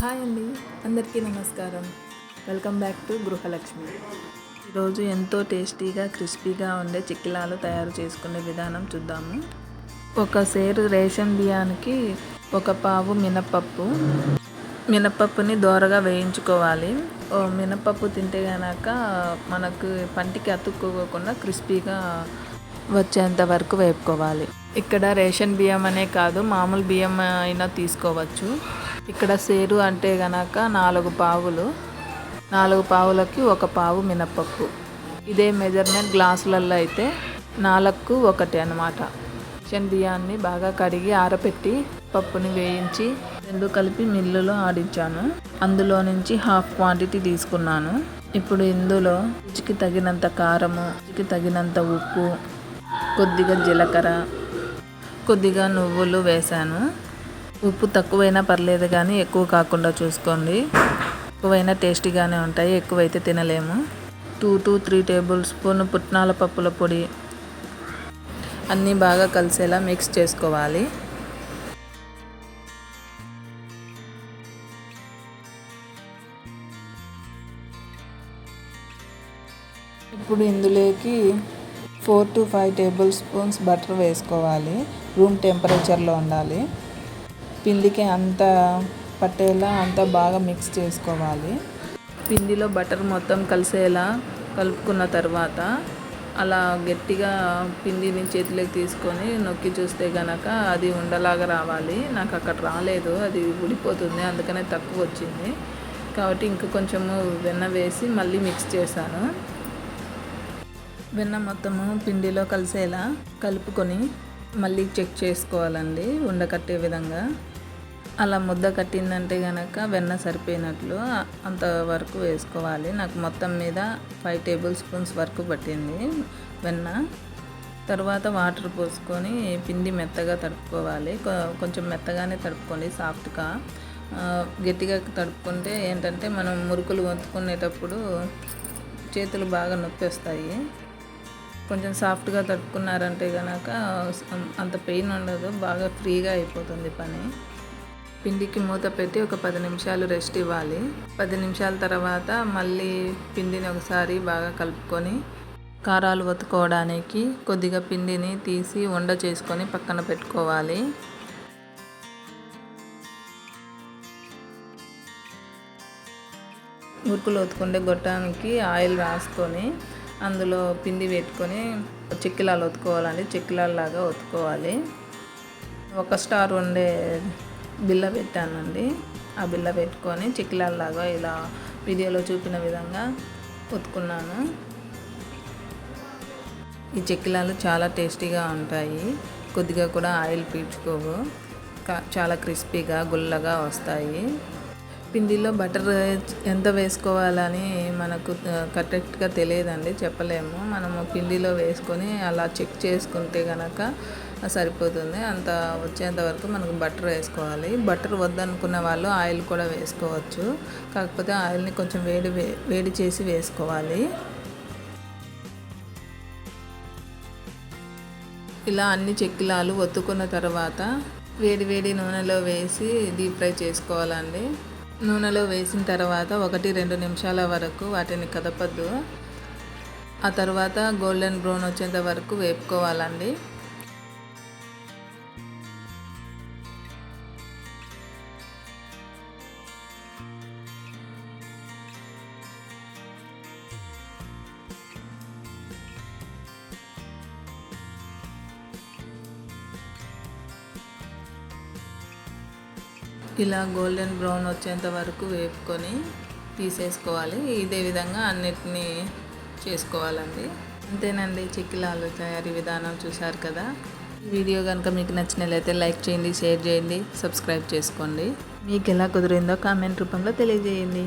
Hi అండి, అందరికీ నమస్కారం. వెల్కమ్ బ్యాక్ టు గృహలక్ష్మి. ఈరోజు ఎంతో టేస్టీగా క్రిస్పీగా ఉండే చిక్కిలాలు తయారు చేసుకునే విధానం చూద్దాము. ఒక సేరు రేషన్ బియ్యానికి ఒక పావు మినపప్పుని దోరగా వేయించుకోవాలి. మినపప్పు తింటే కనుక మనకు పంటికి అతుక్కోకుండా క్రిస్పీగా వచ్చేంత వరకు వేపుకోవాలి. ఇక్కడ రేషన్ బియ్యం అనే కాదు, మామూలు బియ్యం అయినా తీసుకోవచ్చు. ఇక్కడ సేరు అంటే గనక 4 పావులకి ఒక పావు మినపప్పు. ఇదే మెజర్మెంట్ గ్లాసులలో అయితే 4కు 1 అన్నమాట. రేషన్ బియ్యాన్ని బాగా కడిగి ఆరబెట్టి పప్పుని వేయించి 2 కలిపి మిల్లులో ఆడించాను. అందులో నుంచి హాఫ్ క్వాంటిటీ తీసుకున్నాను. ఇప్పుడు ఇందులో రుచికి తగినంత కారము, రుచికి తగినంత ఉప్పు, కొద్దిగా జీలకర్ర, కొద్దిగా నువ్వులు వేశాను. ఉప్పు తక్కువైనా పర్లేదు కానీ ఎక్కువ కాకుండా చూసుకోండి. ఎక్కువైనా టేస్టీగానే ఉంటాయి, ఎక్కువైతే తినలేము. 2 to 3 టేబుల్ స్పూన్ పుట్నాల పప్పుల పొడి అన్నీ బాగా కలిసేలా మిక్స్ చేసుకోవాలి. ఇప్పుడు ఇందులోకి 4 to 5 టేబుల్ స్పూన్స్ బటర్ వేసుకోవాలి. రూమ్ టెంపరేచర్లో ఉండాలి. పిండికి అంత పట్టేలా అంతా బాగా మిక్స్ చేసుకోవాలి. పిండిలో బటర్ మొత్తం కలిసేలా కలుపుకున్న తర్వాత అలా గట్టిగా పిండిని చేతిలోకి తీసుకొని నొక్కి చూస్తే కనుక అది ఉండలాగా రావాలి. నాకు అక్కడ రాలేదు, అది ఊడిపోతుంది, అందుకనే తక్కువ వచ్చింది. కాబట్టి ఇంకా కొంచెము వెన్న వేసి మళ్ళీ మిక్స్ చేశాను. వెన్న మొత్తము పిండిలో కలిసేలా కలుపుకొని మళ్ళీ చెక్ చేసుకోవాలండి, ఉండకట్టే విధంగా. అలా ముద్ద కట్టిందంటే కనుక వెన్న సరిపోయినట్లు అంతవరకు వేసుకోవాలి. నాకు మొత్తం మీద 5 టేబుల్ స్పూన్స్ వరకు పట్టింది వెన్న. తర్వాత వాటర్ పోసుకొని పిండి మెత్తగా తడుపుకోవాలి. కొంచెం మెత్తగానే తడుపుకోండి, సాఫ్ట్గా. గట్టిగా తడుపుకుంటే ఏంటంటే మనం మురుకులు ఒత్తుకునేటప్పుడు చేతులు బాగా నొప్పి వస్తాయి. కొంచెం సాఫ్ట్గా తడుపుకున్నారంటే కనుక అంత పెయిన్ ఉండదు, బాగా ఫ్రీగా అయిపోతుంది పని. పిండికి మూత పెట్టి ఒక 10 నిమిషాలు రెస్ట్ ఇవ్వాలి. 10 నిమిషాల తర్వాత మళ్ళీ పిండిని ఒకసారి బాగా కలుపుకొని కారాలు ఒత్తుకోవడానికి కొద్దిగా పిండిని తీసి ఉండ చేసుకొని పక్కన పెట్టుకోవాలి. మురుకులు ఒత్తుకుంటే గొట్టానికి ఆయిల్ రాసుకొని అందులో పిండి పెట్టుకొని చిక్కిలాలు ఒత్తుకోవాలండి. చిక్కిలాల్లాగా ఒత్తుకోవాలి. 1 స్టార్ ఉండే బిల్ల పెట్టానండి. ఆ బిల్ల పెట్టుకొని చిక్కిలాల్లాగా ఇలా వీడియోలో చూపిన విధంగా ఒత్తుకున్నాను. ఈ చిక్కిలాలు చాలా టేస్టీగా ఉంటాయి, కొద్దిగా కూడా ఆయిల్ పీల్చుకోవు, చాలా క్రిస్పీగా గుల్లగా వస్తాయి. పిండిలో బటర్ ఎంత వేసుకోవాలని మనకు కరెక్ట్గా తెలియదండి, చెప్పలేము. మనము పిండిలో వేసుకొని అలా చెక్ చేసుకుంటే కనుక సరిపోతుంది. అంత వచ్చేంత వరకు మనకు బటర్ వేసుకోవాలి. బటర్ వద్దనుకున్న వాళ్ళు ఆయిల్ కూడా వేసుకోవచ్చు, కాకపోతే ఆయిల్ని కొంచెం వేడి చేసి వేసుకోవాలి. ఇలా అన్ని చెక్కిలాలు ఒత్తుకున్న తర్వాత వేడి నూనెలో వేసి డీప్ ఫ్రై చేసుకోవాలండి. నూనెలో వేసిన తర్వాత 1-2 నిమిషాల వరకు వాటిని కదపద్దు. ఆ తర్వాత గోల్డెన్ బ్రౌన్ వచ్చేంత వరకు వేపుకోవాలండి. ఇలా గోల్డెన్ బ్రౌన్ వచ్చేంత వరకు వేపుకొని తీసేసుకోవాలి. ఇదే విధంగా అన్నిటినీ చేసుకోవాలండి. అంతేనండి, చిక్కిలాలు తయారీ విధానం చూశారు కదా. ఈ వీడియో కనుక మీకు నచ్చినట్లయితే లైక్ చేయండి, షేర్ చేయండి, సబ్స్క్రైబ్ చేసుకోండి. మీకు ఎలా కుదిరిందో కామెంట్ రూపంలో తెలియజేయండి.